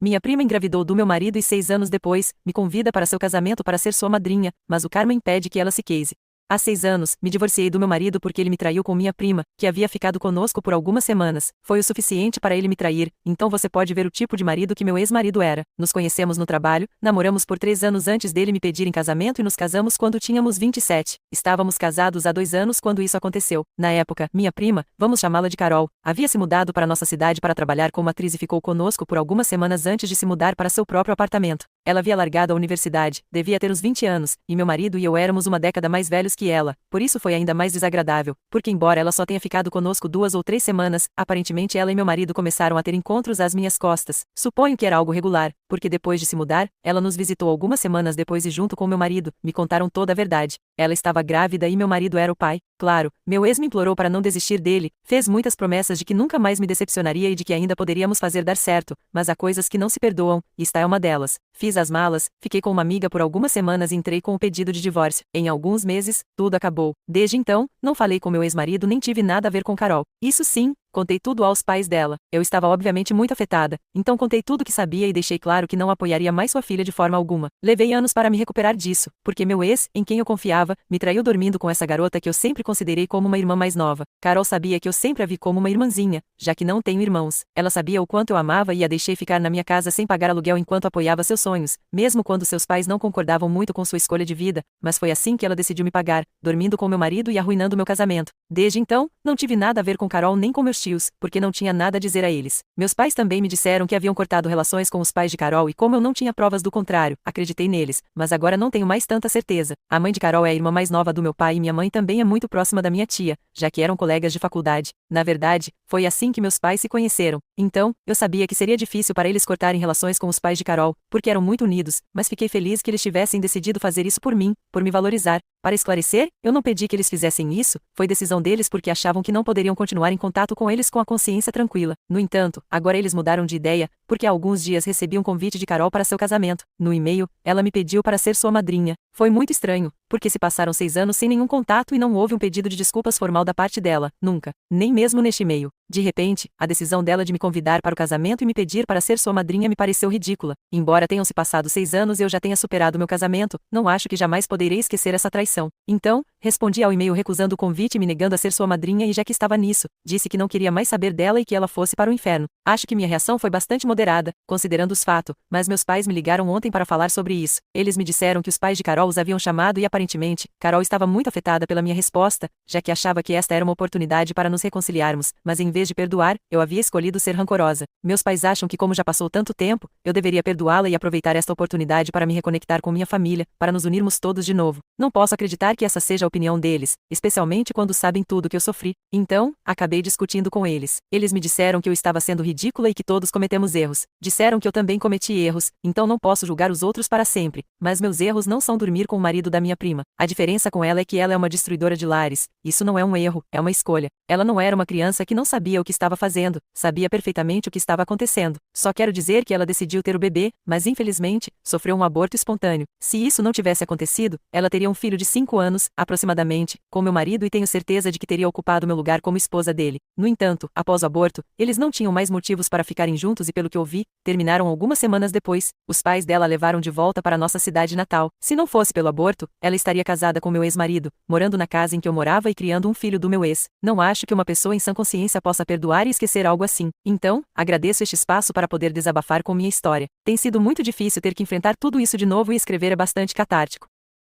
Minha prima engravidou do meu marido e 6 anos depois, me convida para seu casamento para ser sua madrinha, mas o karma impede que ela se case. Há 6 anos, me divorciei do meu marido porque ele me traiu com minha prima, que havia ficado conosco por algumas semanas. Foi o suficiente para ele me trair, então você pode ver o tipo de marido que meu ex-marido era. Nos conhecemos no trabalho, namoramos por 3 anos antes dele me pedir em casamento e nos casamos quando tínhamos 27. Estávamos casados há 2 anos quando isso aconteceu. Na época, minha prima, vamos chamá-la de Carol, havia se mudado para nossa cidade para trabalhar como atriz e ficou conosco por algumas semanas antes de se mudar para seu próprio apartamento. Ela havia largado a universidade, devia ter uns 20 anos, e meu marido e eu éramos uma década mais velhos que ela, por isso foi ainda mais desagradável, porque embora ela só tenha ficado conosco 2 ou 3 semanas, aparentemente ela e meu marido começaram a ter encontros às minhas costas. Suponho que era algo regular, porque depois de se mudar, ela nos visitou algumas semanas depois e junto com meu marido, me contaram toda a verdade. Ela estava grávida e meu marido era o pai. Claro, meu ex me implorou para não desistir dele, fez muitas promessas de que nunca mais me decepcionaria e de que ainda poderíamos fazer dar certo, mas há coisas que não se perdoam, e esta é uma delas. Fiz as malas, fiquei com uma amiga por algumas semanas e entrei com o pedido de divórcio. Em alguns meses, tudo acabou. Desde então, não falei com meu ex-marido nem tive nada a ver com Carol. Isso sim, contei tudo aos pais dela. Eu estava obviamente muito afetada, então contei tudo o que sabia e deixei claro que não apoiaria mais sua filha de forma alguma. Levei anos para me recuperar disso, porque meu ex, em quem eu confiava, me traiu dormindo com essa garota que eu sempre considerei como uma irmã mais nova. Carol sabia que eu sempre a vi como uma irmãzinha, já que não tenho irmãos. Ela sabia o quanto eu amava e a deixei ficar na minha casa sem pagar aluguel enquanto apoiava seus sonhos, mesmo quando seus pais não concordavam muito com sua escolha de vida, mas foi assim que ela decidiu me pagar, dormindo com meu marido e arruinando meu casamento. Desde então, não tive nada a ver com Carol nem com meus tios, porque não tinha nada a dizer a eles. Meus pais também me disseram que haviam cortado relações com os pais de Carol e como eu não tinha provas do contrário, acreditei neles, mas agora não tenho mais tanta certeza. A mãe de Carol é a irmã mais nova do meu pai e minha mãe também é muito próxima da minha tia, já que eram colegas de faculdade. Na verdade, foi assim que meus pais se conheceram. Então, eu sabia que seria difícil para eles cortarem relações com os pais de Carol, porque eram muito unidos, mas fiquei feliz que eles tivessem decidido fazer isso por mim, por me valorizar. Para esclarecer, eu não pedi que eles fizessem isso, foi decisão deles porque achavam que não poderiam continuar em contato com eles com a consciência tranquila. No entanto, agora eles mudaram de ideia, porque há alguns dias recebi um convite de Carol para seu casamento. No e-mail, ela me pediu para ser sua madrinha. Foi muito estranho, porque se passaram 6 anos sem nenhum contato e não houve um pedido de desculpas formal da parte dela, nunca, nem mesmo neste e-mail. De repente, a decisão dela de me convidar para o casamento e me pedir para ser sua madrinha me pareceu ridícula. Embora tenham se passado 6 anos e eu já tenha superado meu casamento, não acho que jamais poderei esquecer essa traição. Então, respondi ao e-mail recusando o convite e me negando a ser sua madrinha e já que estava nisso, disse que não queria mais saber dela e que ela fosse para o inferno. Acho que minha reação foi bastante moderada, considerando os fatos, mas meus pais me ligaram ontem para falar sobre isso. Eles me disseram que os pais de Carol os haviam chamado e aparentemente, Carol estava muito afetada pela minha resposta, já que achava que esta era uma oportunidade para nos reconciliarmos, mas em vez de perdoar, eu havia escolhido ser rancorosa. Meus pais acham que como já passou tanto tempo, eu deveria perdoá-la e aproveitar esta oportunidade para me reconectar com minha família, para nos unirmos todos de novo. Não posso acreditar que essa seja a opinião deles, especialmente quando sabem tudo que eu sofri. Então, acabei discutindo com eles. Eles me disseram que eu estava sendo ridícula e que todos cometemos erros. Disseram que eu também cometi erros, então não posso julgar os outros para sempre. Mas meus erros não são dormir com o marido da minha prima. A diferença com ela é que ela é uma destruidora de lares. Isso não é um erro, é uma escolha. Ela não era uma criança que não sabia o que estava fazendo, sabia perfeitamente o que estava acontecendo. Só quero dizer que ela decidiu ter o bebê, mas infelizmente, sofreu um aborto espontâneo. Se isso não tivesse acontecido, ela teria um filho de 5 anos, aproximadamente, com meu marido e tenho certeza de que teria ocupado meu lugar como esposa dele. No entanto, após o aborto, eles não tinham mais motivos para ficarem juntos e pelo que ouvi, terminaram algumas semanas depois. Os pais dela a levaram de volta para nossa cidade natal. Se não fosse pelo aborto, ela estaria casada com meu ex-marido, morando na casa em que eu morava e criando um filho do meu ex. Não acho que uma pessoa em sã consciência possa perdoar e esquecer algo assim. Então, agradeço este espaço para poder desabafar com minha história. Tem sido muito difícil ter que enfrentar tudo isso de novo e escrever é bastante catártico.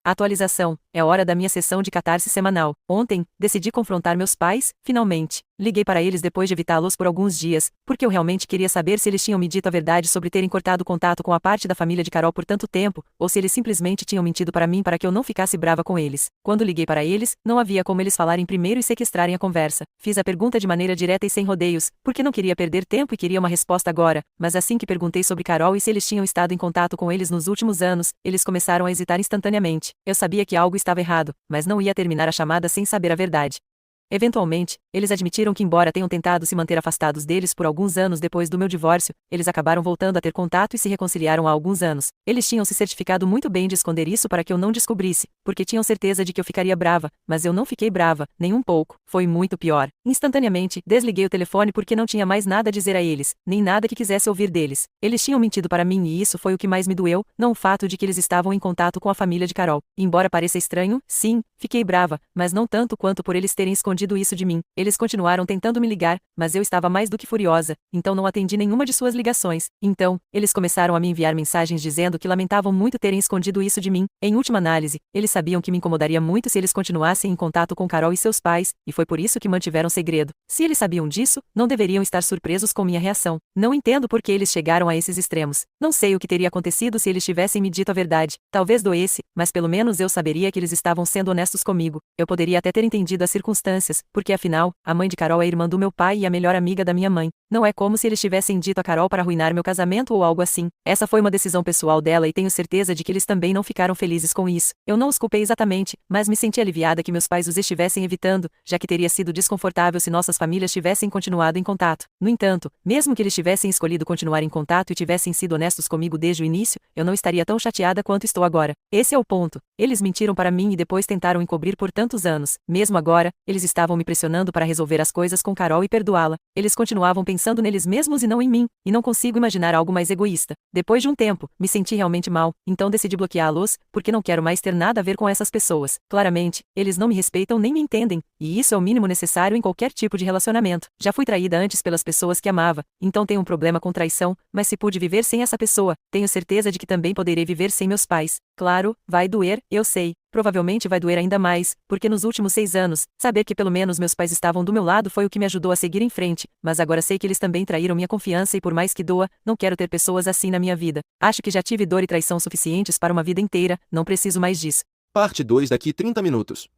Atualização. É hora da minha sessão de catarse semanal. Ontem, decidi confrontar meus pais, finalmente. Liguei para eles depois de evitá-los por alguns dias, porque eu realmente queria saber se eles tinham me dito a verdade sobre terem cortado contato com a parte da família de Carol por tanto tempo, ou se eles simplesmente tinham mentido para mim para que eu não ficasse brava com eles. Quando liguei para eles, não havia como eles falarem primeiro e sequestrarem a conversa. Fiz a pergunta de maneira direta e sem rodeios, porque não queria perder tempo e queria uma resposta agora, mas assim que perguntei sobre Carol e se eles tinham estado em contato com eles nos últimos anos, eles começaram a hesitar instantaneamente. Eu sabia que algo estava errado, mas não ia terminar a chamada sem saber a verdade. Eventualmente, eles admitiram que, embora tenham tentado se manter afastados deles por alguns anos depois do meu divórcio, eles acabaram voltando a ter contato e se reconciliaram há alguns anos. Eles tinham se certificado muito bem de esconder isso para que eu não descobrisse, porque tinham certeza de que eu ficaria brava, mas eu não fiquei brava, nem um pouco, foi muito pior. Instantaneamente, desliguei o telefone porque não tinha mais nada a dizer a eles, nem nada que quisesse ouvir deles. Eles tinham mentido para mim e isso foi o que mais me doeu, não o fato de que eles estavam em contato com a família de Carol. Embora pareça estranho, sim, fiquei brava, mas não tanto quanto por eles terem escondido isso de mim. Eles continuaram tentando me ligar, mas eu estava mais do que furiosa, então não atendi nenhuma de suas ligações. Então, eles começaram a me enviar mensagens dizendo que lamentavam muito terem escondido isso de mim. Em última análise, eles sabiam que me incomodaria muito se eles continuassem em contato com Carol e seus pais, e foi por isso que mantiveram segredo. Se eles sabiam disso, não deveriam estar surpresos com minha reação. Não entendo por que eles chegaram a esses extremos. Não sei o que teria acontecido se eles tivessem me dito a verdade. Talvez doesse, mas pelo menos eu saberia que eles estavam sendo honestos comigo. Eu poderia até ter entendido as circunstâncias, porque afinal, a mãe de Carol é irmã do meu pai e a melhor amiga da minha mãe. Não é como se eles tivessem dito a Carol para arruinar meu casamento ou algo assim. Essa foi uma decisão pessoal dela e tenho certeza de que eles também não ficaram felizes com isso. Eu não os culpei exatamente, mas me senti aliviada que meus pais os estivessem evitando, já que teria sido desconfortável se nossas famílias tivessem continuado em contato. No entanto, mesmo que eles tivessem escolhido continuar em contato e tivessem sido honestos comigo desde o início, eu não estaria tão chateada quanto estou agora. Esse é o ponto. Eles mentiram para mim e depois tentaram encobrir por tantos anos. Mesmo agora, eles estavam me pressionando para resolver as coisas com Carol e perdoá-la. Eles continuavam pensando neles mesmos e não em mim, e não consigo imaginar algo mais egoísta. Depois de um tempo, me senti realmente mal, então decidi bloqueá-los, porque não quero mais ter nada a ver com essas pessoas. Claramente, eles não me respeitam nem me entendem, e isso é o mínimo necessário em qualquer tipo de relacionamento. Já fui traída antes pelas pessoas que amava, então tenho um problema com traição, mas se pude viver sem essa pessoa, tenho certeza de que também poderei viver sem meus pais. Claro, vai doer, eu sei. Provavelmente vai doer ainda mais, porque nos últimos 6 anos, saber que pelo menos meus pais estavam do meu lado foi o que me ajudou a seguir em frente, mas agora sei que eles também traíram minha confiança e por mais que doa, não quero ter pessoas assim na minha vida. Acho que já tive dor e traição suficientes para uma vida inteira, não preciso mais disso. Parte 2 daqui 30 minutos.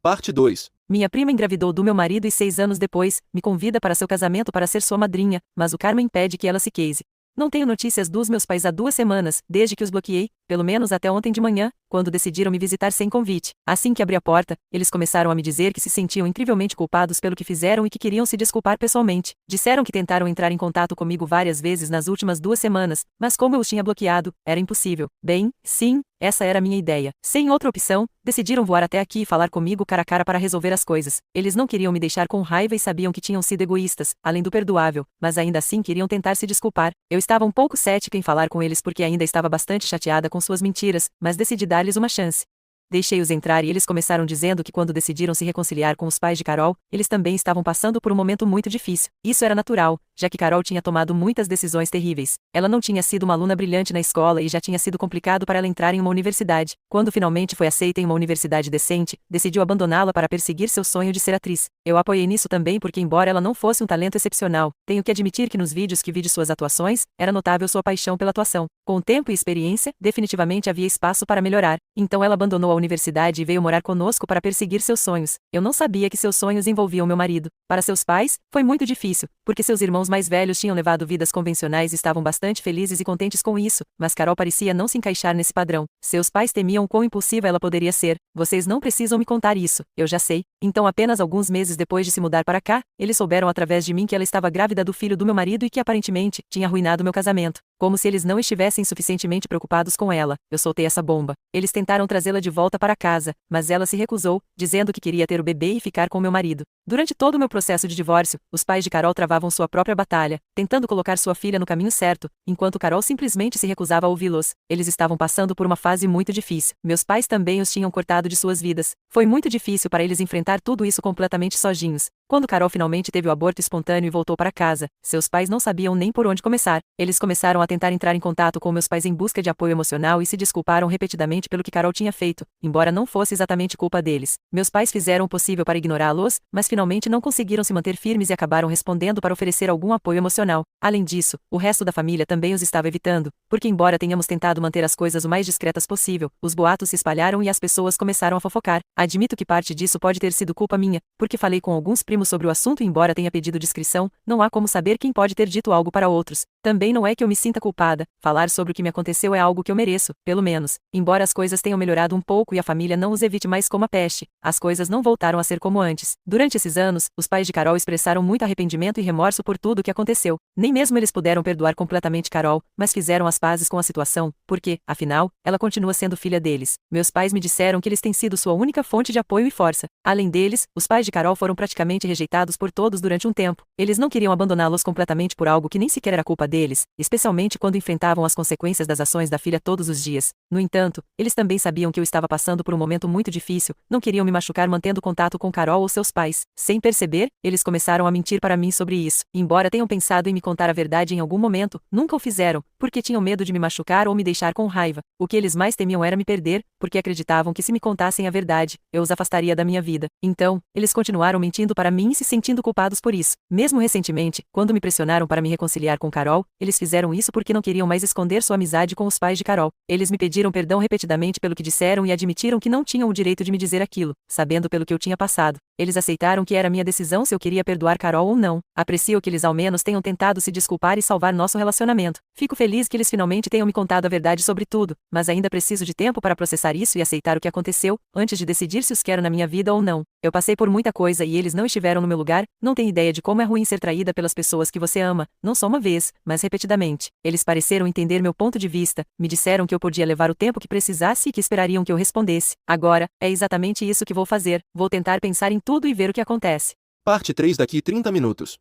Parte 2. Minha prima engravidou do meu marido e 6 anos depois, me convida para seu casamento para ser sua madrinha, mas o karma impede que ela se case. Não tenho notícias dos meus pais há 2 semanas, desde que os bloqueei, pelo menos até ontem de manhã, quando decidiram me visitar sem convite. Assim que abri a porta, eles começaram a me dizer que se sentiam incrivelmente culpados pelo que fizeram e que queriam se desculpar pessoalmente. Disseram que tentaram entrar em contato comigo várias vezes nas últimas 2 semanas, mas como eu os tinha bloqueado, era impossível. Bem, sim, essa era a minha ideia. Sem outra opção, decidiram voar até aqui e falar comigo cara a cara para resolver as coisas. Eles não queriam me deixar com raiva e sabiam que tinham sido egoístas, além do perdoável, mas ainda assim queriam tentar se desculpar. Eu estava um pouco cética em falar com eles porque ainda estava bastante chateada com suas mentiras, mas decidi dar-lhes uma chance. Deixei-os entrar e eles começaram dizendo que quando decidiram se reconciliar com os pais de Carol, eles também estavam passando por um momento muito difícil. Isso era natural, já que Carol tinha tomado muitas decisões terríveis. Ela não tinha sido uma aluna brilhante na escola e já tinha sido complicado para ela entrar em uma universidade. Quando finalmente foi aceita em uma universidade decente, decidiu abandoná-la para perseguir seu sonho de ser atriz. Eu apoiei nisso também porque, embora ela não fosse um talento excepcional, tenho que admitir que nos vídeos que vi de suas atuações, era notável sua paixão pela atuação. Com o tempo e experiência, definitivamente havia espaço para melhorar. Então ela abandonou a universidade e veio morar conosco para perseguir seus sonhos. Eu não sabia que seus sonhos envolviam meu marido. Para seus pais, foi muito difícil, porque seus irmãos mais velhos tinham levado vidas convencionais e estavam bastante felizes e contentes com isso, mas Carol parecia não se encaixar nesse padrão. Seus pais temiam quão impulsiva ela poderia ser. Vocês não precisam me contar isso, eu já sei. Então apenas alguns meses depois de se mudar para cá, eles souberam através de mim que ela estava grávida do filho do meu marido e que aparentemente tinha arruinado meu casamento. Como se eles não estivessem suficientemente preocupados com ela, eu soltei essa bomba. Eles tentaram trazê-la de volta para casa, mas ela se recusou, dizendo que queria ter o bebê e ficar com meu marido. Durante todo o meu processo de divórcio, os pais de Carol travavam sua própria batalha, tentando colocar sua filha no caminho certo, enquanto Carol simplesmente se recusava a ouvi-los. Eles estavam passando por uma fase muito difícil. Meus pais também os tinham cortado de suas vidas. Foi muito difícil para eles enfrentar tudo isso completamente sozinhos. Quando Carol finalmente teve o aborto espontâneo e voltou para casa, seus pais não sabiam nem por onde começar. Eles começaram a tentar entrar em contato com meus pais em busca de apoio emocional e se desculparam repetidamente pelo que Carol tinha feito, embora não fosse exatamente culpa deles. Meus pais fizeram o possível para ignorá-los, mas finalmente não conseguiram se manter firmes e acabaram respondendo para oferecer algum apoio emocional. Além disso, o resto da família também os estava evitando, porque embora tenhamos tentado manter as coisas o mais discretas possível, os boatos se espalharam e as pessoas começaram a fofocar. Admito que parte disso pode ter sido culpa minha, porque falei com alguns primos discutimos sobre o assunto e embora tenha pedido discrição, não há como saber quem pode ter dito algo para outros. Também não é que eu me sinta culpada, falar sobre o que me aconteceu é algo que eu mereço, pelo menos. Embora as coisas tenham melhorado um pouco e a família não os evite mais como a peste, as coisas não voltaram a ser como antes. Durante esses anos, os pais de Carol expressaram muito arrependimento e remorso por tudo o que aconteceu. Nem mesmo eles puderam perdoar completamente Carol, mas fizeram as pazes com a situação, porque, afinal, ela continua sendo filha deles. Meus pais me disseram que eles têm sido sua única fonte de apoio e força. Além deles, os pais de Carol foram praticamente rejeitados por todos durante um tempo. Eles não queriam abandoná-los completamente por algo que nem sequer era culpa deles, especialmente quando enfrentavam as consequências das ações da filha todos os dias. No entanto, eles também sabiam que eu estava passando por um momento muito difícil, não queriam me machucar mantendo contato com Carol ou seus pais. Sem perceber, eles começaram a mentir para mim sobre isso. Embora tenham pensado em me contar a verdade em algum momento, nunca o fizeram, porque tinham medo de me machucar ou me deixar com raiva. O que eles mais temiam era me perder, porque acreditavam que se me contassem a verdade, eu os afastaria da minha vida. Então, eles continuaram mentindo para mim e se sentindo culpados por isso. Mesmo recentemente, quando me pressionaram para me reconciliar com Carol, eles fizeram isso porque não queriam mais esconder sua amizade com os pais de Carol. Eles me pediram perdão repetidamente pelo que disseram e admitiram que não tinham o direito de me dizer aquilo, sabendo pelo que eu tinha passado. Eles aceitaram que era minha decisão se eu queria perdoar Carol ou não. Aprecio que eles ao menos tenham tentado se desculpar e salvar nosso relacionamento. Fico feliz que eles finalmente tenham me contado a verdade sobre tudo, mas ainda preciso de tempo para processar isso e aceitar o que aconteceu, antes de decidir se os quero na minha vida ou não. Eu passei por muita coisa e eles não estiveram no meu lugar, não têm ideia de como é ruim ser traída pelas pessoas que você ama, não só uma vez, mas repetidamente. Eles pareceram entender meu ponto de vista, me disseram que eu podia levar o tempo que precisasse e que esperariam que eu respondesse. Agora, é exatamente isso que vou fazer, vou tentar pensar em tudo e ver o que acontece. Parte 3 daqui 30 minutos.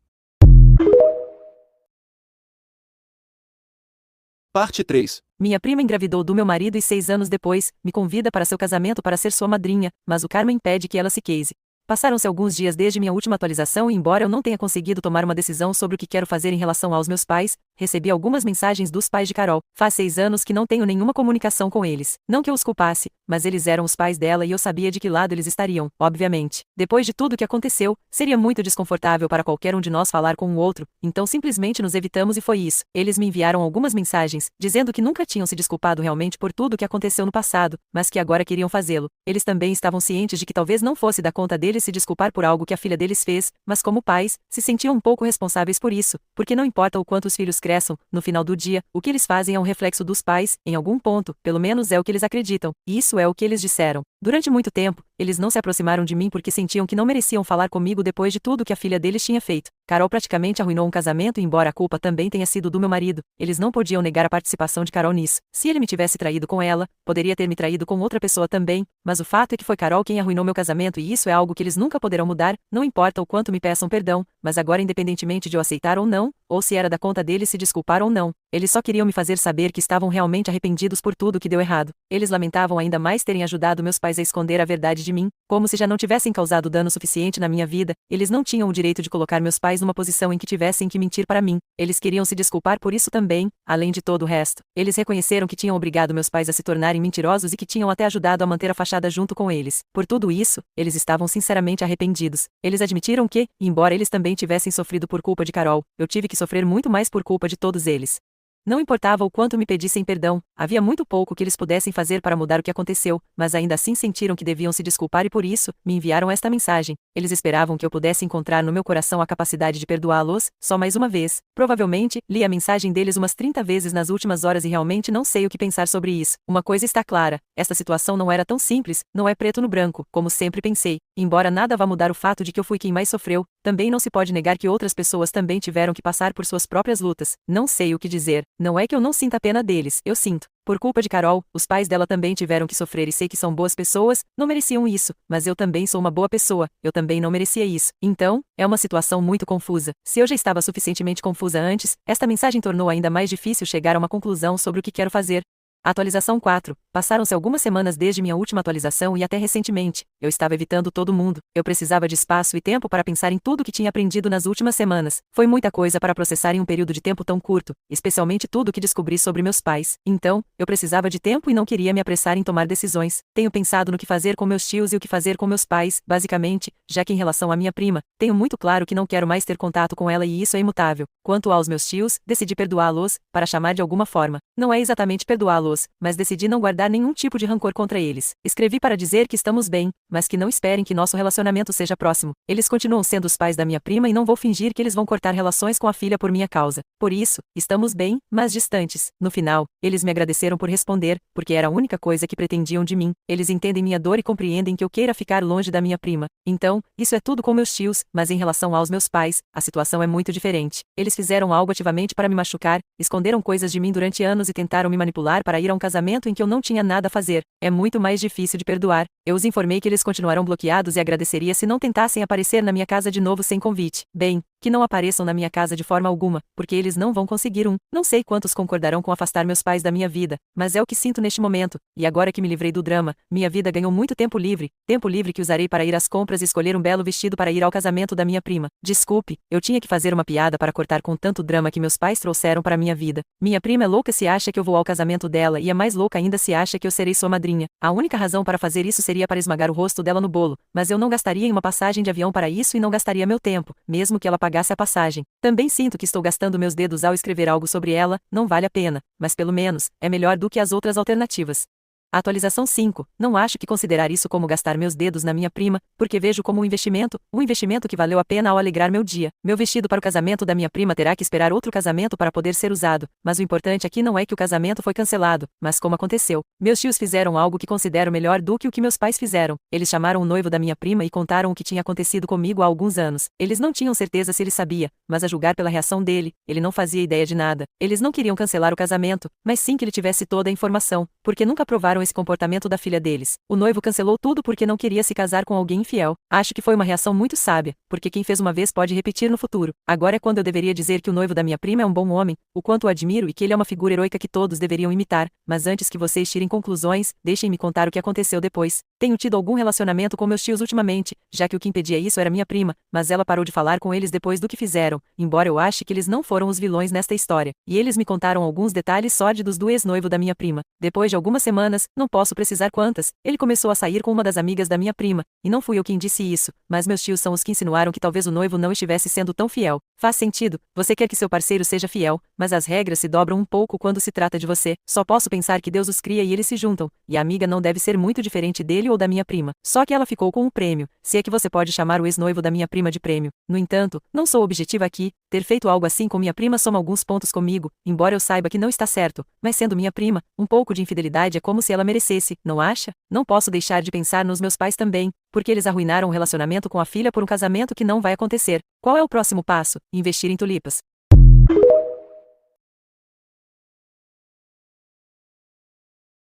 Parte 3. Minha prima engravidou do meu marido e 6 anos depois, me convida para seu casamento para ser sua madrinha, mas o karma impede que ela se case. Passaram-se alguns dias desde minha última atualização e embora eu não tenha conseguido tomar uma decisão sobre o que quero fazer em relação aos meus pais, recebi algumas mensagens dos pais de Carol. Faz 6 anos que não tenho nenhuma comunicação com eles. Não que eu os culpasse, mas eles eram os pais dela e eu sabia de que lado eles estariam, obviamente. Depois de tudo o que aconteceu, seria muito desconfortável para qualquer um de nós falar com o outro, então simplesmente nos evitamos e foi isso. Eles me enviaram algumas mensagens, dizendo que nunca tinham se desculpado realmente por tudo o que aconteceu no passado, mas que agora queriam fazê-lo. Eles também estavam cientes de que talvez não fosse da conta deles se desculpar por algo que a filha deles fez, mas como pais, se sentiam um pouco responsáveis por isso, porque não importa o quanto os filhos cresçam, no final do dia, o que eles fazem é um reflexo dos pais, em algum ponto, pelo menos é o que eles acreditam, e isso é o que eles disseram. Durante muito tempo, eles não se aproximaram de mim porque sentiam que não mereciam falar comigo depois de tudo que a filha deles tinha feito. Carol praticamente arruinou um casamento e embora a culpa também tenha sido do meu marido, eles não podiam negar a participação de Carol nisso. Se ele me tivesse traído com ela, poderia ter me traído com outra pessoa também, mas o fato é que foi Carol quem arruinou meu casamento e isso é algo que eles nunca poderão mudar, não importa o quanto me peçam perdão, mas agora independentemente de eu aceitar ou não, ou se era da conta deles se desculpar ou não, eles só queriam me fazer saber que estavam realmente arrependidos por tudo que deu errado. Eles lamentavam ainda mais terem ajudado meus pais a esconder a verdade de mim, como se já não tivessem causado dano suficiente na minha vida, eles não tinham o direito de colocar meus pais numa posição em que tivessem que mentir para mim. Eles queriam se desculpar por isso também, além de todo o resto. Eles reconheceram que tinham obrigado meus pais a se tornarem mentirosos e que tinham até ajudado a manter a fachada junto com eles. Por tudo isso, eles estavam sinceramente arrependidos. Eles admitiram que, embora eles também tivessem sofrido por culpa de Carol, eu tive que sofrer muito mais por culpa de todos eles. Não importava o quanto me pedissem perdão, havia muito pouco que eles pudessem fazer para mudar o que aconteceu, mas ainda assim sentiram que deviam se desculpar e por isso, me enviaram esta mensagem. Eles esperavam que eu pudesse encontrar no meu coração a capacidade de perdoá-los, só mais uma vez. Provavelmente, li a mensagem deles umas 30 vezes nas últimas horas e realmente não sei o que pensar sobre isso. Uma coisa está clara, esta situação não era tão simples, não é preto no branco, como sempre pensei. Embora nada vá mudar o fato de que eu fui quem mais sofreu, também não se pode negar que outras pessoas também tiveram que passar por suas próprias lutas. Não sei o que dizer. Não é que eu não sinta a pena deles, eu sinto. Por culpa de Carol, os pais dela também tiveram que sofrer e sei que são boas pessoas, não mereciam isso, mas eu também sou uma boa pessoa, eu também não merecia isso. Então, é uma situação muito confusa. Se eu já estava suficientemente confusa antes, esta mensagem tornou ainda mais difícil chegar a uma conclusão sobre o que quero fazer. Atualização 4. Passaram-se algumas semanas desde minha última atualização e até recentemente, eu estava evitando todo mundo. Eu precisava de espaço e tempo para pensar em tudo que tinha aprendido nas últimas semanas. Foi muita coisa para processar em um período de tempo tão curto, especialmente tudo o que descobri sobre meus pais. Então, eu precisava de tempo e não queria me apressar em tomar decisões. Tenho pensado no que fazer com meus tios e o que fazer com meus pais, basicamente, já que em relação à minha prima, tenho muito claro que não quero mais ter contato com ela e isso é imutável. Quanto aos meus tios, decidi perdoá-los, para chamar de alguma forma. Não é exatamente perdoá-los, agradecê-los, mas decidi não guardar nenhum tipo de rancor contra eles. Escrevi para dizer que estamos bem, mas que não esperem que nosso relacionamento seja próximo. Eles continuam sendo os pais da minha prima e não vou fingir que eles vão cortar relações com a filha por minha causa. Por isso, estamos bem, mas distantes. No final, eles me agradeceram por responder, porque era a única coisa que pretendiam de mim. Eles entendem minha dor e compreendem que eu queira ficar longe da minha prima. Então, isso é tudo com meus tios, mas em relação aos meus pais, a situação é muito diferente. Eles fizeram algo ativamente para me machucar, esconderam coisas de mim durante anos e tentaram me manipular para ir a um casamento em que eu não tinha nada a fazer. É muito mais difícil de perdoar. Eu os informei que eles continuarão bloqueados e agradeceria se não tentassem aparecer na minha casa de novo sem convite. Bem, que não apareçam na minha casa de forma alguma, porque eles não vão conseguir. Não sei quantos concordarão com afastar meus pais da minha vida, mas é o que sinto neste momento, e agora que me livrei do drama, minha vida ganhou muito tempo livre que usarei para ir às compras e escolher um belo vestido para ir ao casamento da minha prima. Desculpe, eu tinha que fazer uma piada para cortar com tanto drama que meus pais trouxeram para minha vida. Minha prima é louca se acha que eu vou ao casamento dela e é mais louca ainda se acha que eu serei sua madrinha. A única razão para fazer isso seria para esmagar o rosto dela no bolo, mas eu não gastaria em uma passagem de avião para isso e não gastaria meu tempo, mesmo que ela pagasse a passagem. Também sinto que estou gastando meus dedos ao escrever algo sobre ela, não vale a pena, mas pelo menos, é melhor do que as outras alternativas. Atualização 5. Não acho que considerar isso como gastar meus dedos na minha prima, porque vejo como um investimento que valeu a pena ao alegrar meu dia. Meu vestido para o casamento da minha prima terá que esperar outro casamento para poder ser usado, mas o importante aqui não é que o casamento foi cancelado, mas como aconteceu. Meus tios fizeram algo que considero melhor do que o que meus pais fizeram. Eles chamaram o noivo da minha prima e contaram o que tinha acontecido comigo há alguns anos. Eles não tinham certeza se ele sabia, mas a julgar pela reação dele, ele não fazia ideia de nada. Eles não queriam cancelar o casamento, mas sim que ele tivesse toda a informação, porque nunca provaram esse comportamento da filha deles. O noivo cancelou tudo porque não queria se casar com alguém infiel. Acho que foi uma reação muito sábia, porque quem fez uma vez pode repetir no futuro. Agora é quando eu deveria dizer que o noivo da minha prima é um bom homem, o quanto o admiro e que ele é uma figura heroica que todos deveriam imitar, mas antes que vocês tirem conclusões, deixem-me contar o que aconteceu depois. Tenho tido algum relacionamento com meus tios ultimamente, já que o que impedia isso era minha prima, mas ela parou de falar com eles depois do que fizeram, embora eu ache que eles não foram os vilões nesta história, e eles me contaram alguns detalhes sórdidos do ex-noivo da minha prima. Depois de algumas semanas, não posso precisar quantas, ele começou a sair com uma das amigas da minha prima, e não fui eu quem disse isso, mas meus tios são os que insinuaram que talvez o noivo não estivesse sendo tão fiel. Faz sentido, você quer que seu parceiro seja fiel, mas as regras se dobram um pouco quando se trata de você. Só posso pensar que Deus os cria e eles se juntam, e a amiga não deve ser muito diferente dele ou da minha prima. Só que ela ficou com o prêmio, se é que você pode chamar o ex-noivo da minha prima de prêmio. No entanto, não sou objetiva aqui, ter feito algo assim com minha prima soma alguns pontos comigo, embora eu saiba que não está certo, mas sendo minha prima, um pouco de infidelidade é como se ela merecesse, não acha? Não posso deixar de pensar nos meus pais também, porque eles arruinaram o relacionamento com a filha por um casamento que não vai acontecer. Qual é o próximo passo? Investir em tulipas.